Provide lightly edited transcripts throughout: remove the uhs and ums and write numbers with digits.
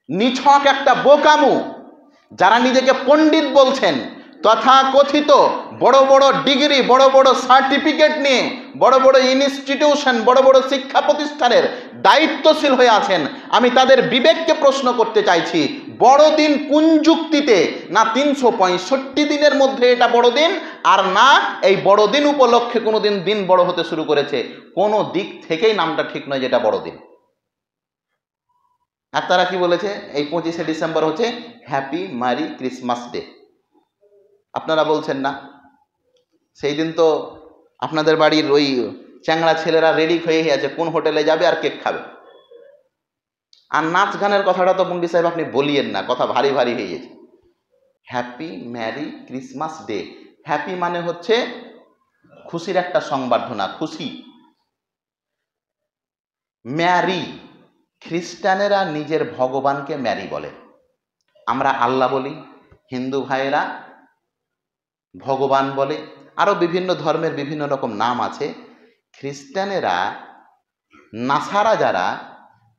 নিছক একটা বোকামু। যারা নিজেকে পণ্ডিত বলছেন, তথাকথিত বড় বড় ডিগ্রি, বড় বড় সার্টিফিকেট নিয়ে বড় বড় ইনস্টিটিউশন, বড় বড় শিক্ষা প্রতিষ্ঠানের দায়িত্বশীল হয়ে আছেন, আমি তাদের বিবেককে প্রশ্ন করতে চাইছি, বড়দিন কোন যুক্তিতে? না 365 দিনের মধ্যে এটা বড়দিন, আর না এই বড়দিন উপলক্ষে কোনোদিন দিন বড় হতে শুরু করেছে। কোনো দিক থেকেই নামটা ঠিক নয় যেটা বড়দিন। আর তারা কি বলেছে? এই 25শে ডিসেম্বর হচ্ছে হ্যাপি ম্যারি ক্রিসমাস ডে। আপনারা বলছেন না? সেই দিন তো আপনাদের বাড়ির ওই চ্যাংড়া ছেলেরা রেডি হয়ে আছে কোন হোটেলে যাবে আর কেক খাবে। আর নাচ গানের কথাটা তো মুন্ডি সাহেব আপনি বলিয়েন না, কথা ভারী ভারী হয়ে গেছে। Happy merry Christmas day. Happy মানে হচ্ছে খুশির একটা সংবর্ধনা, খুশি। ম্যারি, খ্রিস্টানেরা নিজের ভগবানকে ম্যারি বলে, আমরা আল্লাহ বলি, হিন্দু ভাইয়েরা ভগবান বলে, আরো বিভিন্ন ধর্মের বিভিন্ন রকম নাম আছে। খ্রিস্টানেরা, নাসারা যারা,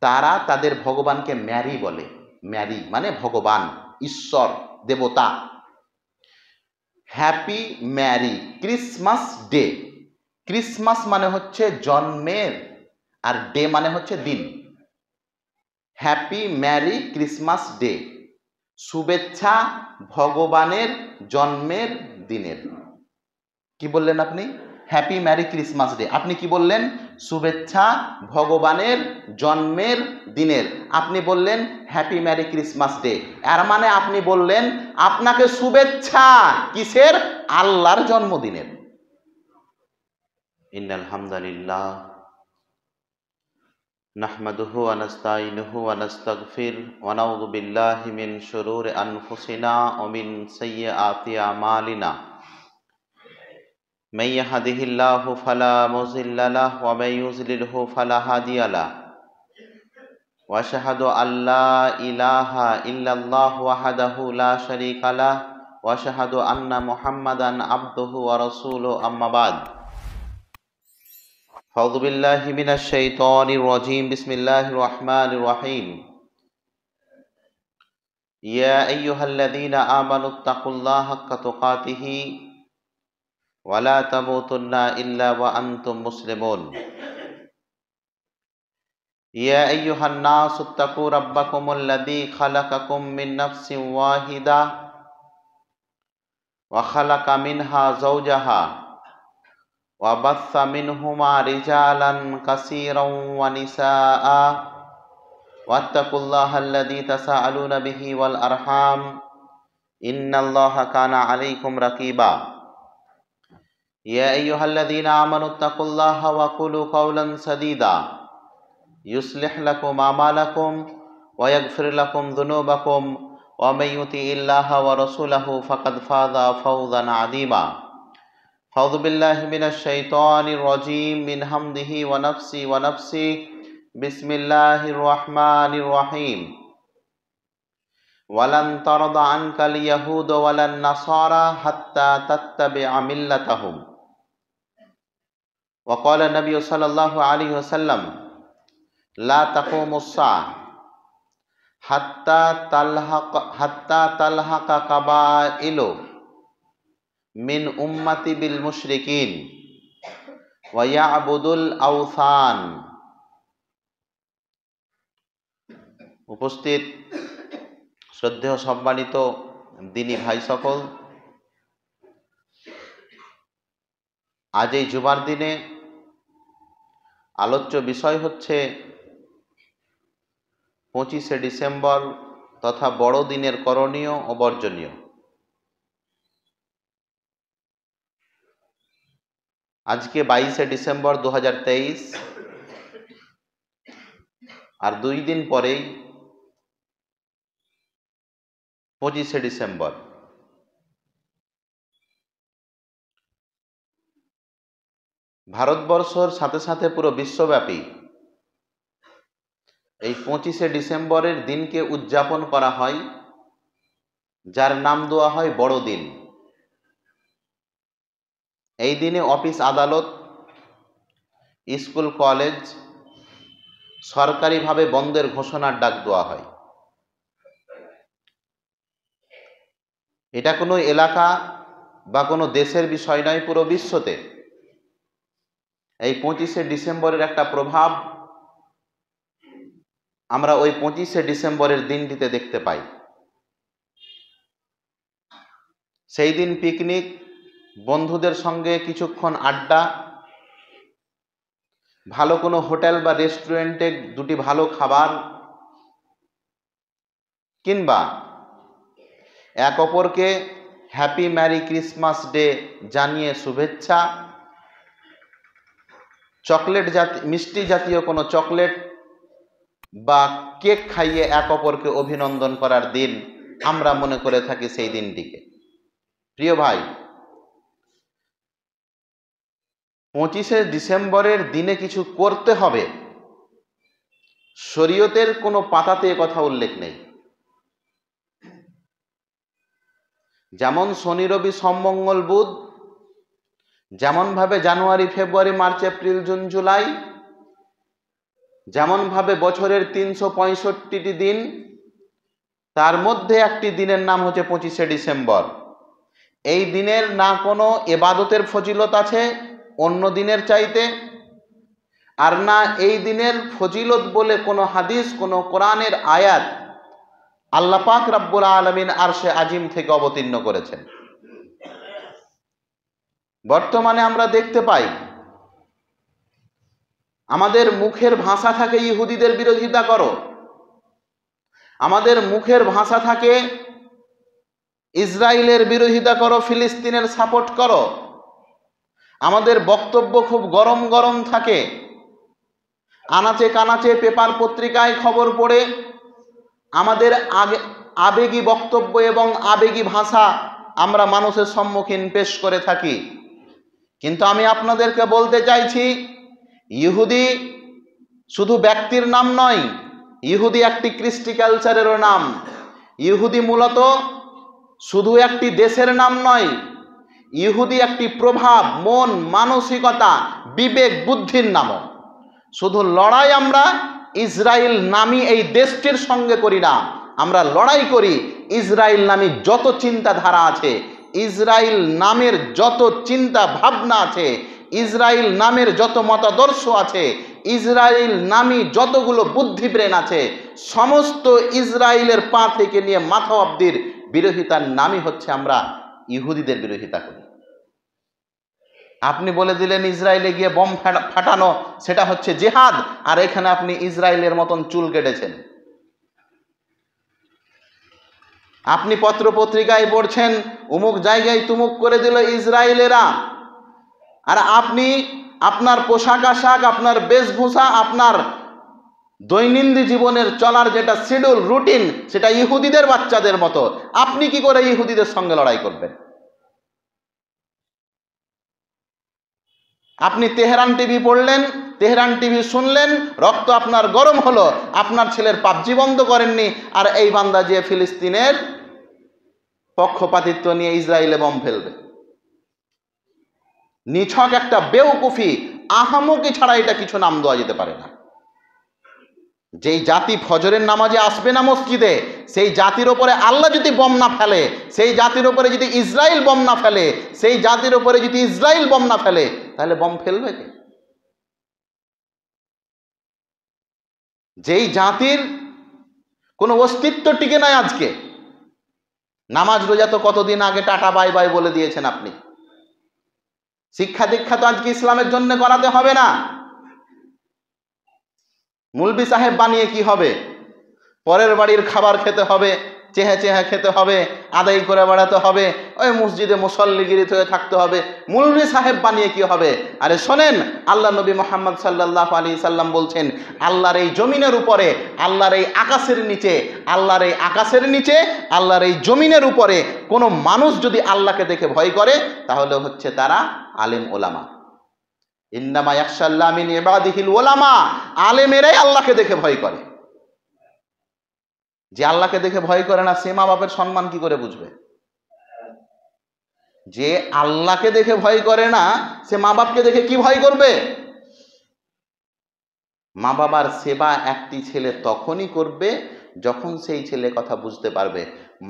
তারা তাদের ভগবানকে ম্যারি বলে। ম্যারি মানে ভগবান, ঈশ্বর, দেবতা। Happy merry Christmas day. Christmas মানে হচ্ছে জন্মের, আর ডে মানে হচ্ছে দিন। হ্যাপি ম্যারি ক্রিসমাস ডে, শুভেচ্ছা ভগবানের জন্মের দিনের। কি বললেন আপনি? Happy merry Christmas day. আপনি কি বললেন? শুভেচ্ছা ভগবানের জন্মের দিনের। আপনি বললেন হ্যাপি ম্যারি ক্রিসমাস ডে। এর মানে আপনি বললেন আপনাকে শুভেচ্ছা কিসের? আল্লাহর জন্মদিনের। ইন্নাল হামদুলিল্লাহ নাহমাদুহু ওয়া নাস্তাইনুহু ওয়া নাস্তাগফির ওয়া নাউযু বিল্লাহি মিন শুরুরি আনফুসিনা ওয়া মিন সাইয়্যাতি আমালিনা। من يهده الله فلا مضل له ومن يضلله فلا هادي له واشهد ان لا اله الا الله وحده لا شريك له واشهد ان محمدا عبده ورسوله اما بعد أعوذ بالله من الشيطان الرجيم بسم الله الرحمن الرحيم يا ايها الذين امنوا اتقوا الله حق تقاته ولا تموتن إلا وأنتم مسلمون يا أيها الناس اتقوا ربكم الذي خلقكم من نفس واحدة وخلق منها زوجها وبث منهما رجالا كثيرا ونساء واتقوا الله الذي تساءلون به والأرحام إن الله كان عليكم رقيبا يا أيها الذين آمنوا اتقوا الله وقولوا قولا سديدا يصلح لكم أعمالكم ويغفر لكم ذنوبكم ومن يطع الله ورسوله فقد فاز فوزا عظيما أعوذ بالله من الشيطان الرجيم من همزه ونفسه بسم الله الرحمن الرحيم ولن ترضى عنك اليهود ولا النصارى حتى تتبع ملتهم وقال النبي صلى الله عليه وسلم لا تقوم الساعة حتى تلحق قبائل من أمتي بالمشركين ويعبد الأوثان। উপস্থিত শ্রদ্ধেয় সম্মানিত দিনী ভাই সকল, আজ এই জুমার দিনে আলোচ্য বিষয় হচ্ছে 25শে ডিসেম্বর তথা বড়দিনের করণীয় ও বর্জনীয়। আজকে 22শে ডিসেম্বর 2023, আর 2 দিন পরেই 25শে ডিসেম্বর। ভারতবর্ষের সাথে সাথে পুরো বিশ্বব্যাপী এই 25শে ডিসেম্বরের দিনকে উদযাপন করা হয়, যার নাম দেওয়া হয় বড়দিন। এই দিনে অফিস আদালত, স্কুল কলেজ সরকারিভাবে বন্ধের ঘোষণার ডাক দেওয়া হয়। এটা কোনো এলাকা বা কোনো দেশের বিষয় নয়, পুরো বিশ্বতে এই 25শে ডিসেম্বরের একটা প্রভাব আমরা ওই 25শে ডিসেম্বরের দিনটিতে দেখতে পাই। সেই দিন পিকনিক, বন্ধুদের সঙ্গে কিছুক্ষণ আড্ডা, ভালো কোনো হোটেল বা রেস্টুরেন্টে দুটি ভালো খাবার, কিংবা এক অপরকে হ্যাপি ম্যারি ক্রিসমাস ডে জানিয়ে শুভেচ্ছা, চকলেট জাতীয় মিষ্টি জাতীয় কোনো চকলেট বা কেক খাইয়ে এক অপরকে অভিনন্দন করার দিন আমরা মনে করে থাকি সেই দিনটিকে। প্রিয় ভাই, 25শে ডিসেম্বরের দিনে কিছু করতে হবে, শরীয়তের কোনো পাতাতে কথা উল্লেখ নেই। যেমন শনি রবি সোম মঙ্গল বুধ, যেমনভাবে জানুয়ারি ফেব্রুয়ারি মার্চ এপ্রিল জুন জুলাই, যেমনভাবে বছরের 365টি দিন, তার মধ্যে একটি দিনের নাম হচ্ছে 25শে ডিসেম্বর। এই দিনের না কোনো এবাদতের ফজিলত আছে অন্য দিনের চাইতে, আর না এই দিনের ফজিলত বলে কোনো হাদিস, কোনো কোরআনের আয়াত আল্লাহ পাক রব্বুল আলামিন আরশে আজিম থেকে অবতীর্ণ করেছেন। বর্তমানে আমরা দেখতে পাই আমাদের মুখের ভাষা থাকে ইহুদিদের বিরোধিতা করো, আমাদের মুখের ভাষা থাকে ইসরায়েলের বিরোধিতা করো, ফিলিস্তিনের সাপোর্ট করো, আমাদের বক্তব্য খুব গরম গরম থাকে, আনাচে কানাচে পেপার পত্রিকায় খবর পড়ে আমাদের আবেগী বক্তব্য এবং আবেগী ভাষা আমরা মানুষের সম্মুখীন পেশ করে থাকি। কিন্তু আমি আপনাদেরকে বলতে চাইছি, ইহুদি শুধু ব্যক্তির নাম নয়, ইহুদি একটি কৃষ্টি কালচারেরও নাম। ইহুদি মূলত শুধু একটি দেশের নাম নয়, ইহুদি একটি প্রভাব, মন, মানসিকতা, বিবেক, বুদ্ধির নামও। শুধু লড়াই আমরা ইসরায়েল নামী এই দেশটির সঙ্গে করি না, আমরা লড়াই করি ইসরায়েল নামী যত চিন্তাধারা আছে, ইসরায়েল নামের যত চিন্তা ভাবনা আছে, ইসরায়েল নামের যত মতাদর্শ আছে, ইসরায়েল নামী যতগুলো বুদ্ধি ব্রেন আছে, সমস্ত ইসরায়েলের পা থেকে নিয়ে মাথা অব্দির বিরোধিতার নামই হচ্ছে আমরা ইহুদিদের বিরোধিতা করি। আপনি বলে দিলেন ইসরায়েলে গিয়ে বোম ফাটানো সেটা হচ্ছে জিহাদ, আর এখানে আপনি ইসরায়েলের মতন চুল কেটেছেন। আপনি পত্র পত্রিকায় পড়ছেন অমুক জায়গায় তুমুক করে দিল ইসরায়েলেরা, আর আপনি আপনার পোশাক আশাক, আপনার বেশভূষা, আপনার দৈনন্দিন জীবনের চলার যেটা শিডিউল রুটিন, সেটা ইহুদিদের বাচ্চাদের মতো। আপনি কি করে ইহুদিদের সঙ্গে লড়াই করবেন? আপনি তেহরান টিভি পড়লেন, তেহরান টিভি শুনলেন, রক্ত আপনার গরম হলো, আপনার ছেলের পাবজি বন্ধ করেননি, আর এই বান্দা যে ফিলিস্তিনের পক্ষপাতিত্ব নিয়ে ইসরায়েলে বম ফেলবে। নিছক একটা বেউকুফি, আহামকি ছাড়া এটা কিছু নাম দেওয়া যেতে পারে না। যেই জাতি ফজরের নামাজে আসবে না মসজিদে, সেই জাতির ওপরে আল্লাহ যদি বম না ফেলে, সেই জাতির ওপরে যদি ইসরায়েল বম না ফেলে, সেই জাতির ওপরে যদি ইসরায়েল বম না ফেলে, তাহলে বম ফেলবে কে? যেই জাতির কোনো অস্তিত্ব টিকে নাই আজকে, নামাজ রোজা তো কতদিন আগে টাটা বাই বাই বলে দিয়েছেন আপনি। শিক্ষা দীক্ষা তো আজকে ইসলামের জন্য করাতে হবে না। মুলবি সাহেব বানিয়ে কি হবে? পরের বাড়ির খাবার খেতে হবে, চেহে চেহে খেতে হবে, আদায় করে বেড়াতে হবে, ওই মসজিদে মুসল্লিগিরি হয়ে থাকতে হবে। মুলবি সাহেব বানিয়ে কি হবে? আরে শোনেন, আল্লাহ নবী মুহাম্মদ সাল্লাল্লাহু আলাইহি সাল্লাম বলছেন, আল্লাহর এই জমিনের উপরে, আল্লাহর এই আকাশের নিচে, আল্লাহর এই আকাশের নিচে, আল্লাহর এই জমিনের উপরে কোনো মানুষ যদি আল্লাহকে দেখে ভয় করে, তাহলে হচ্ছে তারা আলেম ওলামা। ইন্নামা ইয়াখশাল্লাহ মিন ইবাদিহিল উলামা, আলেমেরাই আল্লাহকে দেখে ভয় করে। যে আল্লাহকে দেখে ভয় করে না, সে মা বাপের সম্মান কি করে বুঝবে? যে আল্লাহকে দেখে ভয় করে না, সে মা বাপকে দেখে কি ভয় করবে? মা বাবার সেবা একটি ছেলে তখনই করবে যখন সেই ছেলে কথা বুঝতে পারবে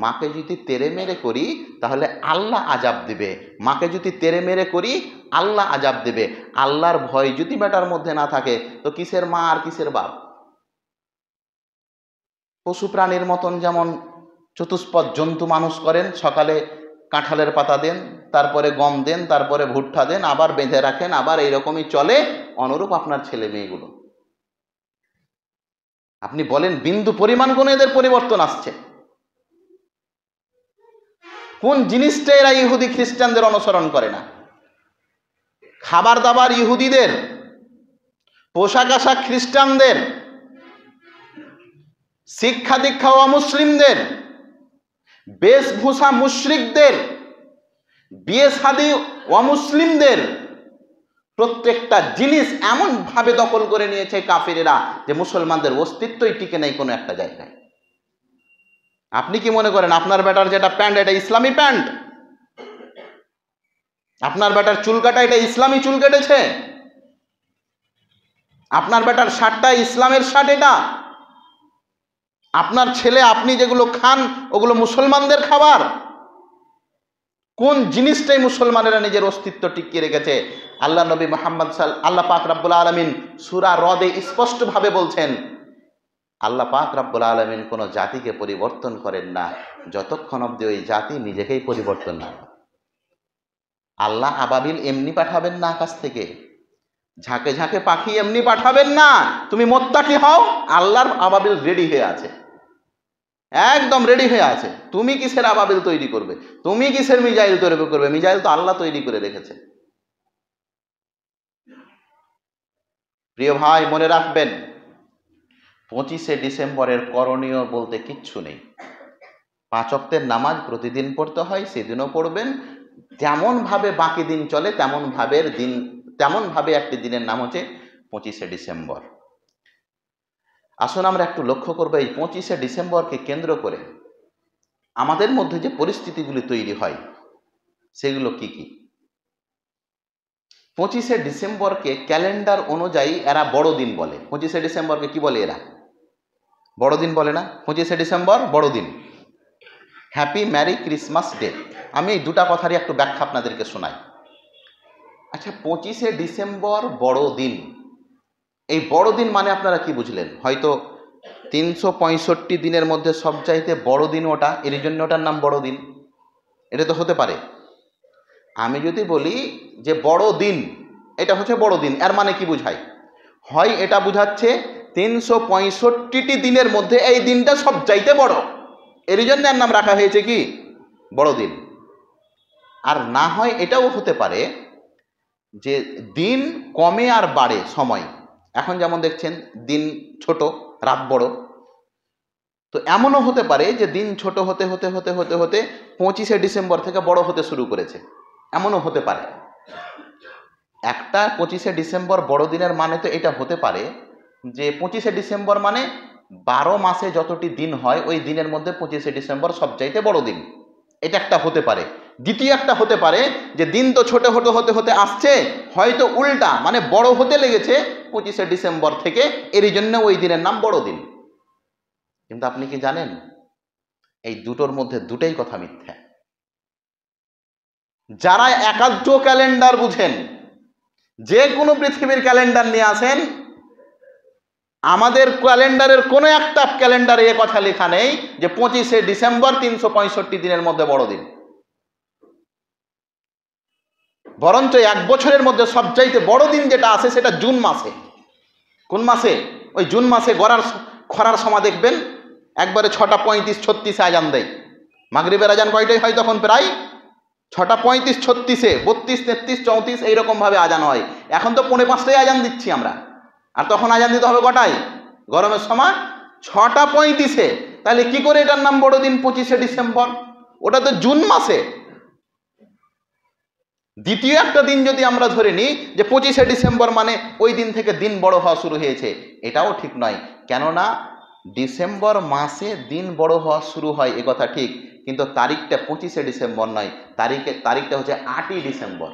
মাকে যদি তেরে মেরে করি তাহলে আল্লাহ আজাব দেবে, মাকে যদি তেরে মেরে করি আল্লাহ আজাব দেবে। আল্লাহর ভয় যদি বেটার মধ্যে না থাকে তো কিসের মা আর কিসের বাপ? পশু প্রাণীর মতন যেমন চতুষ্পদ জন্তু মানুষ করেন, সকালে কাঁঠালের পাতা দেন, তারপরে গম দেন, তারপরে ভুট্টা দেন, আবার বেঁধে রাখেন, আবার এইরকমই চলে। অনুরূপ আপনার ছেলে মেয়েগুলো, আপনি বলেন বিন্দু পরিমাণ কোন এদের পরিবর্তন আসছে? কোন জিনিসটা এরা ইহুদি খ্রিস্টানদের অনুসরণ করে না? খাবার দাবার ইহুদিদের, পোশাক আশাক খ্রিস্টানদের, শিক্ষা দীক্ষা অমুসলিমদের, বেশভূষা মুশরিকদের, বিয়ে শাদী অমুসলিমদের। প্রত্যেকটা জিনিস এমন ভাবে দখল করে নিয়েছে কাফিরেরা যে মুসলমানদের অস্তিত্বই টিকে নেই কোনো একটা জায়গায়। আপনি কি মনে করেন আপনার বেটার যেটা প্যান্ট এটা ইসলামী প্যান্ট? আপনার বেটার চুল কাটা এটা ইসলামী চুল কেটেছে? আপনার বেটার শার্টটা ইসলামের শার্ট? এটা আপনার ছেলে আপনি যেগুলো খান ওগুলো মুসলমানদের খাবার? কোন জিনিসটাই মুসলমানেরা নিজের অস্তিত্ব টিকিয়ে রেখেছে? আল্লাহ নবী মুহাম্মদ আল্লাহ পাক রব্বুল আলামিন সূরা রদে স্পষ্টভাবে বলছেন, আল্লাহ পাক রব্বুল আলামিন কোনো জাতিকে পরিবর্তন করেন না যতক্ষণ অবধি ওই জাতি নিজেকেই পরিবর্তন না। আল্লাহ আবাবিল এমনি পাঠাবেন না আকাশ থেকে, ঝাঁকে ঝাঁকে পাখি এমনি পাঠাবেন না। তুমি মোত্তাকি হও, আল্লাহর আবাবিল রেডি হয়ে আছে, একদম রেডি হয়ে আছে। তুমি কিসের আবাবিল তৈরি করবে? তুমি কিসের মিজাইল তৈরি করবে? মিজাইল তো আল্লাহ তৈরি করে রেখেছে। প্রিয় ভাই, মনে রাখবেন 25শে ডিসেম্বরের করণীয় বলতে কিচ্ছু নেই। 5 ওয়াক্তের নামাজ প্রতিদিন পড়তে হয়, সেদিনও পড়বেন। যেমন ভাবে বাকি দিন চলে তেমন ভাবে একটি দিনের নাম হচ্ছে 25শে ডিসেম্বর। আসুন আমরা একটু লক্ষ্য করবো এই 25শে ডিসেম্বরকে কেন্দ্র করে আমাদের মধ্যে যে পরিস্থিতিগুলি তৈরি হয় সেগুলো কি কি। 25শে ডিসেম্বরকে ক্যালেন্ডার অনুযায়ী এরা বড়দিন বলে। 25শে ডিসেম্বরকে কি বলে এরা? বড়দিন বলে না? 25শে ডিসেম্বর বড়দিন, হ্যাপি ম্যারি ক্রিসমাস ডে। আমি এই দুটা কথারই একটু ব্যাখ্যা আপনাদেরকে শোনাই। আচ্ছা, 25শে ডিসেম্বর বড়দিন, এই বড়দিন মানে আপনারা কি বুঝলেন? হয়তো 365 দিনের মধ্যে সবচাইতে বড় দিন ওটা, এর জন্য ওটার নাম বড়দিন, এটা তো হতে পারে। আমি যদি বলি যে বড়দিন, এটা হচ্ছে বড়দিন, এর মানে কি বুঝায়? হয় এটা বুঝাচ্ছে 365টি দিনের মধ্যে এই দিনটা সবচাইতে বড়, এর জন্য এর নাম রাখা হয়েছে কি বড়দিন। আর না হয় এটাও হতে পারে যে দিন কমে আর বাড়ে সময়। এখন যেমন দেখছেন দিন ছোট রাত বড়, তো এমনও হতে পারে যে দিন ছোট হতে হতে হতে হতে হতে 25শে ডিসেম্বর থেকে বড় হতে শুরু করেছে, এমনও হতে পারে। একটা 25শে ডিসেম্বর বড়দিনের মানে তো এটা হতে পারে যে 25শে ডিসেম্বর মানে 12 মাসে যতটি দিন হয় ওই দিনের মধ্যে 25শে ডিসেম্বর সবচাইতে বড় দিন, এটা একটা হতে পারে। দ্বিতীয় একটা হতে পারে যে দিন তো ছোট হতে হতে হতে আসছে, হয়তো উল্টা মানে বড় হতে লেগেছে 25শে ডিসেম্বর থেকে, এর জন্য ওই দিনের নাম বড়দিন। কিন্তু আপনি কি জানেন এই দুটোর মধ্যে দুটোই কথা মিথ্যা। যারা একাধ্য ক্যালেন্ডার বুঝেন, যে কোনো পৃথিবীর ক্যালেন্ডার নিয়ে আসেন, আমাদের ক্যালেন্ডারের কোনো একটা ক্যালেন্ডারে এ কথা লেখা নেই যে 25শে ডিসেম্বর 365 দিনের মধ্যে বড়দিন। বরঞ্চ এক বছরের মধ্যে সবচাইতে বড় দিন যেটা আছে সেটা জুন মাসে। কোন মাসে? ওই জুন মাসে খরার সময় দেখবেন একবারে 6টা 35 36 আজান দেয়। মাগরিবের আজান কয়টাই হয় তখন? প্রায় 6টা 35 36-এ 32 33 34 এইরকম ভাবে আজান হয়। এখন তো 4:45টায় আজান দিচ্ছি আমরা, আর তখন আজান দিতে হবে কটায়? গরমের সময় 6টা 35-এ। তাহলে কি করে এটার নাম বড়দিন 25শে ডিসেম্বর? ওটা তো জুন মাসে। দ্বিতীয় একটা দিন যদি আমরা ধরে নিই যে 25শে ডিসেম্বর মানে ওই দিন থেকে দিন বড় হওয়া শুরু হয়েছে, এটাও ঠিক নয়। কেননা ডিসেম্বর মাসে দিন বড় হওয়া শুরু হয় এ কথা ঠিক, কিন্তু তারিখটা 25শে ডিসেম্বর নয়, তারিখটা হচ্ছে 8ই ডিসেম্বর।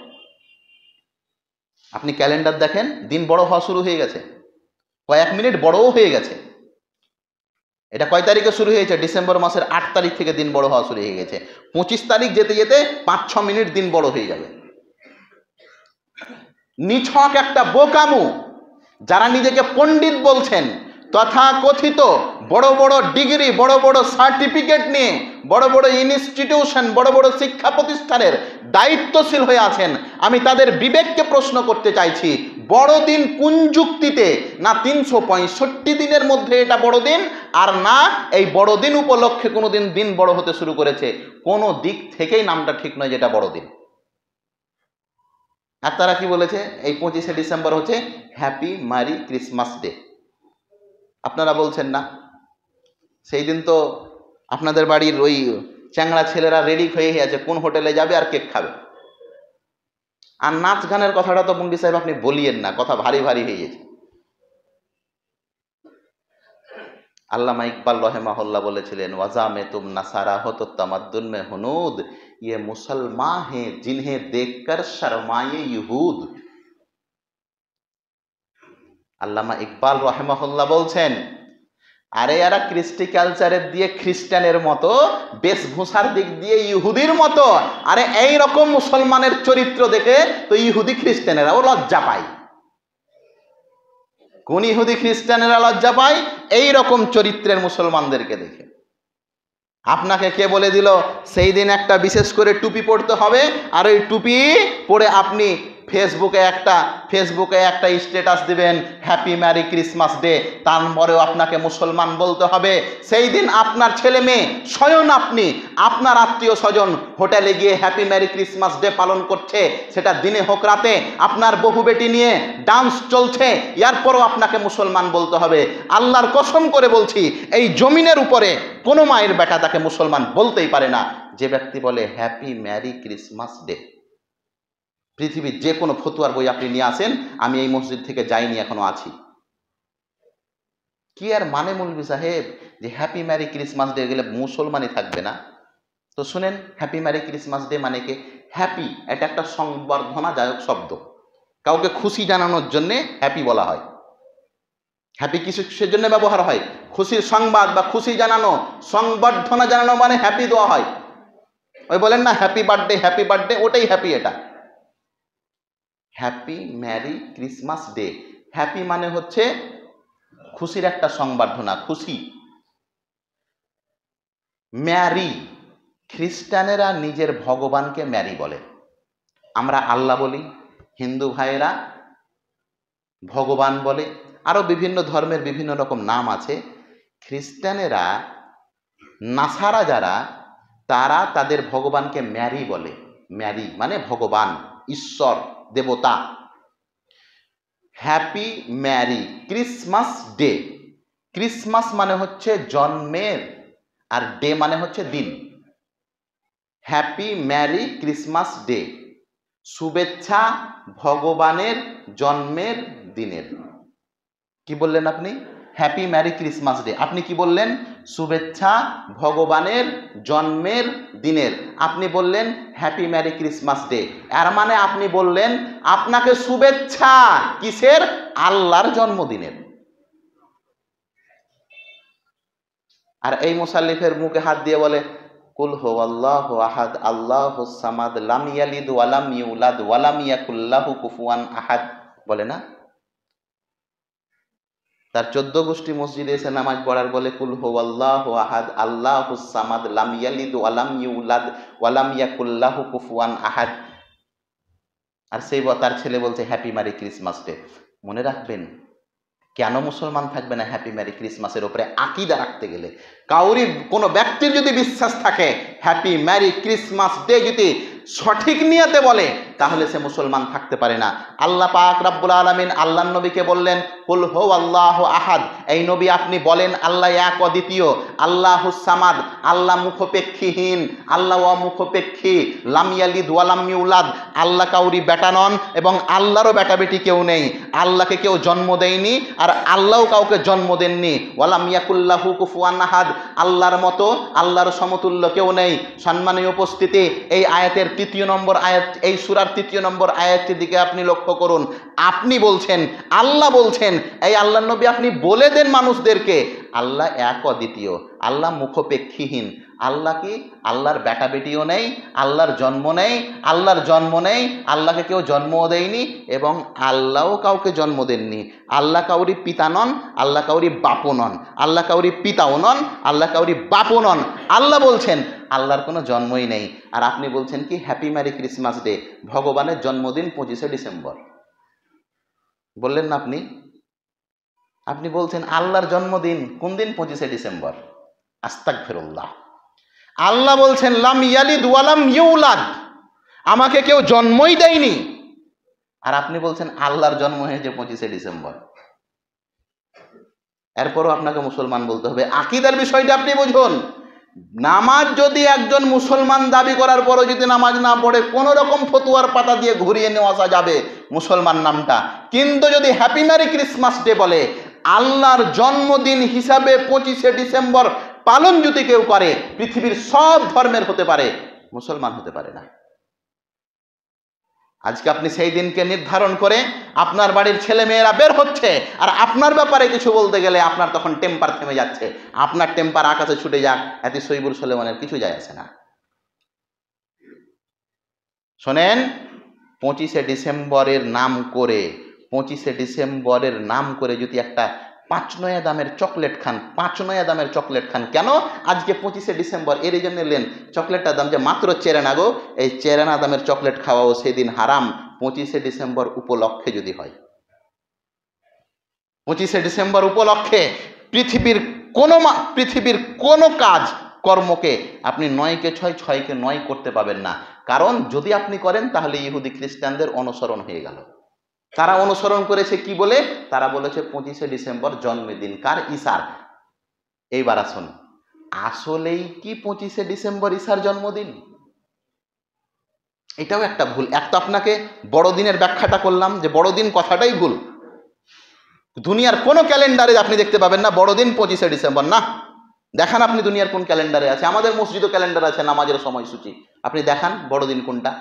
আপনি ক্যালেন্ডার দেখেন, দিন বড় হওয়া শুরু হয়ে গেছে, কয়েক মিনিট বড়ও হয়ে গেছে। এটা কয় তারিখে শুরু হয়েছে? ডিসেম্বর মাসের 8 তারিখ থেকে দিন বড় হওয়া শুরু হয়ে গেছে। 25 তারিখ যেতে যেতে 5-6 মিনিট দিন বড় হয়ে যাবে। নিছক একটা বোকামু। যারা নিজেকে পণ্ডিত বলছেন, তথাকথিত বড় বড় ডিগ্রি, বড় বড় সার্টিফিকেট নিয়ে বড় বড় ইনস্টিটিউশন, বড় বড় শিক্ষা প্রতিষ্ঠানের দায়িত্বশীল হয়ে আছেন, আমি তাদের বিবেককে প্রশ্ন করতে চাইছি, বড়দিন কোন যুক্তিতে? না 365 দিনের মধ্যে এটা বড়দিন, আর না এই বড়দিন উপলক্ষে কোনোদিন দিন বড় হতে শুরু করেছে। কোনো দিক থেকেই নামটা ঠিক নয় যেটা বড়দিন। আর তারা কি বলেছে? এই 25শে ডিসেম্বর হচ্ছে হ্যাপি ম্যারি ক্রিসমাস ডে। আপনারা বলছেন না, সেই দিন তো আপনাদের বাড়ির ওই চ্যাংড়া ছেলেরা রেডি হয়ে আছে, কোন হোটেলে যাবে আর কেক খাবে। আর নাচ গানের কথাটা তো মুন্ডি সাহেব আপনি বলিয়েন না, কথা ভারী ভারী হয়ে গেছে। আল্লামা ইকবাল রহেমাহুল্লাহ বলেছিলেন, ওয়াজা মে তুম নাসারা হো তো তামাদ্দুন মে হুনুদ, ये मुसलमान हैं जिन्हें देखकर शर्माए यहूद। আল্লামা ইকবাল রহেমাহুল্লাহ বলছেন, আরে এরা কৃষ্টি কালচারের দিয়ে খ্রিস্টানের মতো, বেশভূষার দিক দিয়ে ইহুদির মতো। আরে এই রকম মুসলমানের চরিত্র দেখে তো ইহুদি খ্রিস্টানেরাও লজ্জা পায়। কোন ইহুদি খ্রিস্টানেরা লজ্জা পায়? এই রকম চরিত্রের মুসলমানদেরকে দেখে। আপনাকে কে বলে দিল সেই দিন একটা বিশেষ করে টুপি পরতে হবে, আর ওই টুপি পরে আপনি ফেসবুকে একটা স্ট্যাটাস দিবেন হ্যাপি ম্যারি ক্রিসমাস ডে, তারপরেও আপনাকে মুসলমান বলতে হবে? সেই দিন আপনার ছেলে মেয়ে, স্বয়ং আপনি, আপনার আত্মীয় স্বজন হোটেলে গিয়ে হ্যাপি ম্যারি ক্রিসমাস ডে পালন করছে, সেটা দিনে হোক রাতে, আপনার বহু বেটি নিয়ে ডান্স চলছে, এরপরও আপনাকে মুসলমান বলতে হবে? আল্লাহর কসম করে বলছি, এই জমিনের উপরে কোনো মায়ের বেটা তাকে মুসলমান বলতেই পারে না যে ব্যক্তি বলে হ্যাপি ম্যারি ক্রিসমাস ডে। পৃথিবীর যে কোনো ফতুয়ার বই আপনি নিয়ে আসেন, আমি এই মসজিদ থেকে যাইনি, এখনো আছি। কি আর মানে মৌলভী সাহেব যে হ্যাপি ম্যারি ক্রিসমাস ডে গেলে মুসলমানই থাকবে না? তো শুনেন, হ্যাপি ম্যারি ক্রিসমাস ডে মানে কি? হ্যাপি এটা একটা সংবর্ধনাদায়ক শব্দ, কাউকে খুশি জানানোর জন্য হ্যাপি বলা হয়। হ্যাপি কিসের জন্য ব্যবহার হয়? খুশির সংবাদ বা খুশি জানানো, সংবর্ধনা জানানো মানে হ্যাপি দেওয়া হয়। ওই বলেন না হ্যাপি বার্থডে, ওটাই হ্যাপি। এটা happy merry Christmas day. Happy মানে হচ্ছে খুশির একটা সংবর্ধনা, খুশি। ম্যারি, খ্রিস্টানেরা নিজের ভগবানকে ম্যারি বলে, আমরা আল্লাহ বলি, হিন্দু ভাইয়েরা ভগবান বলে, আরো বিভিন্ন ধর্মের বিভিন্ন রকম নাম আছে। খ্রিস্টানেরা, নাসারা যারা, তারা তাদের ভগবানকে ম্যারি বলে। ম্যারি মানে ভগবান, ঈশ্বর, দেবতা। Happy merry Christmas day. Christmas মানে হচ্ছে জন্মের, আর ডে মানে হচ্ছে দিন। হ্যাপি ম্যারি ক্রিসমাস ডে, শুভেচ্ছা ভগবানের জন্মের দিনের। কি বললেন আপনি? Happy merry Christmas day. আপনি কি বললেন? শুভেচ্ছা ভগবানের জন্মের দিনের। আপনি বললেন হ্যাপি ম্যারি ক্রিসমাস ডে। এর মানে আপনি বললেন আপনাকে শুভেচ্ছা কিসের? আল্লাহর জন্মদিনের। আর এই মুসাল্লিফের মুখে হাত দিয়ে বলে কুল হুয়াল্লাহু আহাদ আল্লাহুস সামাদ লাম ইয়ালিদ ওয়া লাম ইউলাদ ওয়া লাম ইয়াকুল লাহু কুফুয়ান আহাদ, বলে না? তার 14 গোষ্ঠী মসজিদে এসে নামাজ পড়ার বলে কুল হুয়াল্লাহু আহাদ আল্লাহুস সামাদ লাম ইয়ালিদ ওয়া লাম ইউলাদ ওয়া লাম ইয়াকুল লাহু কুফুয়ান আহাদ। আর সেই তার ছেলে বলছে হ্যাপি ম্যারি ক্রিসমাস ডে। মনে রাখবেন, কেন মুসলমান থাকবে না হ্যাপি ম্যারি ক্রিসমাসের উপরে আকীদা রাখতে গেলে? কাউরি কোনো ব্যক্তির যদি বিশ্বাস থাকে হ্যাপি ম্যারি ক্রিসমাস ডে যদি সঠিক নিয়তে বলে, তাহলে সে মুসলমান থাকতে পারে না। আল্লাহ পাক রব্বুল আলামিন আল্লাহর নবীকে বললেন কুল হুয়াল্লাহু আহাদ, এই নবী আপনি বলেন আল্লাহ এক অদ্বিতীয়, আল্লাহুস সামাদ, আল্লাহ মুখপেক্ষীহীন, আল্লাহ অমুখপেক্ষী, লাম ইয়ালিদ ওয়া লাম ইউলাদ, আল্লাহ কাউরি বেটা নন এবং আল্লাহরও বেটা বেটি কেউ নেই, আল্লাহকে কেউ জন্ম দেয়নি আর আল্লাহও কাউকে জন্ম দেননি। ওয়া লাম ইয়াকুল লাহু কুফুয়ান আহাদ, আল্লাহর মতো, আল্লাহর সমতুল্য কেউ নেই। সম্মানীয় উপস্থিতি, এই আয়াতের 3 নম্বর আয়াত, এই সূরার 3 নম্বর আয়াতটির দিকে আপনি লক্ষ্য করুন। আপনি বলছেন, আল্লাহ বলছেন, এই আল্লাহর নবী আপনি বলে দেন মানুষদেরকে আল্লাহ এক অদ্বিতীয়, আল্লাহ মুখপেক্ষীহীন। আল্লাহ কি? আল্লাহর বেটা বেটিও নেই, আল্লাহর জন্ম নেই, আল্লাহর জন্ম নেই, আল্লাহকে কেউ জন্মও দেয়নি এবং আল্লাহও কাউকে জন্ম দেননি। আল্লাহ কাউরি পিতা নন, আল্লাহ কাউরি বাপও নন, আল্লাহ কাউরি পিতাও নন, আল্লাহ কাউরি বাপও নন। আল্লাহ বলছেন আল্লাহর কোনো জন্মই নেই, আর আপনি বলছেন কি হ্যাপি ম্যারি ক্রিসমাস ডে, ভগবানের জন্মদিন 25শে ডিসেম্বর। বললেন না আপনি? আপনি বলছেন আল্লাহর জন্মদিন কোন দিন? 25শে ডিসেম্বর। আস্তাগফিরুল্লাহ। আল্লাহ বলছেন লাম ইয়ালিদ ওয়ালাম ইউলাদ, আমাকে কেউ জন্মই দেয়নি, আর আপনি বলছেন আল্লাহর জন্ম হয়েছে 25শে ডিসেম্বর। এরপরও আপনাকে মুসলমান বলতে হবে। আকীদার বিষয়টা আপনি বুঝুন। নামাজ যদি একজন মুসলমান দাবি করার পরও যদি নামাজ না পড়ে, কোনো রকম ফতুয়ার পাতা দিয়ে ঘুরিয়ে নেওয়া যাবে মুসলমান নামটা, কিন্তু যদি হ্যাপি ম্যারি ক্রিসমাস ডে বলে, আল্লাহর জন্মদিন হিসাবে 25শে ডিসেম্বর পালন যদি কেউ করে, পৃথিবীর সব ধর্মের হতে পারে, মুসলমান হতে পারে না। আজকে আপনি সেই দিনকে নির্ধারণ করে আপনার বাড়ির ছেলে মেয়েরা বের হচ্ছে, আর আপনার ব্যাপারে কিছু বলতে গেলে আপনার তখন টেম্পার থেমে যাচ্ছে। আপনার টেম্পার আকাশে ছুটে যাক, এতে সইবুল সুলেমানের কিছু যায় আসে না। শোনেন, 25শে ডিসেম্বরের নাম করে, 25শে ডিসেম্বরের নাম করে যদি একটা 5 নয়া দামের চকলেট খান, 5 নয়া দামের চকলেট খান, কেন আজকে 25শে ডিসেম্বর? এর জন্য নেন চকলেটটার দাম যে মাত্র 4 আনা গো, এই 4 আনা দামের চকলেট খাওয়াও সেদিন হারাম 25শে ডিসেম্বর উপলক্ষে যদি হয়। 25শে ডিসেম্বর উপলক্ষে পৃথিবীর কোনো কাজ কর্মকে আপনি 9কে 6, 6কে 9 করতে পাবেন না। কারণ যদি আপনি করেন তাহলে ইহুদি খ্রিস্টানদের অনুসরণ হয়ে গেল। তারা অনুসরণ করেছে কি বলে? তারা বলেছে 25শে ডিসেম্বর জন্মদিন কার? ঈসার। এইবার আসুন, আসলেই কি 25শে ডিসেম্বর ঈসার জন্মদিন? এটাও একটা ভুল। এক তো আপনাকে বড়দিনের ব্যাখ্যাটা করলাম যে বড়দিন কথাটাই ভুল। দুনিয়ার কোনো ক্যালেন্ডারে আপনি দেখতে পাবেন না বড়দিন 25শে ডিসেম্বর। না, দেখান আপনি দুনিয়ার কোন ক্যালেন্ডারে আছে? আমাদের মসজিদও ক্যালেন্ডার আছে নামাজের সময়সূচি, আপনি দেখান বড়দিন কোনটা।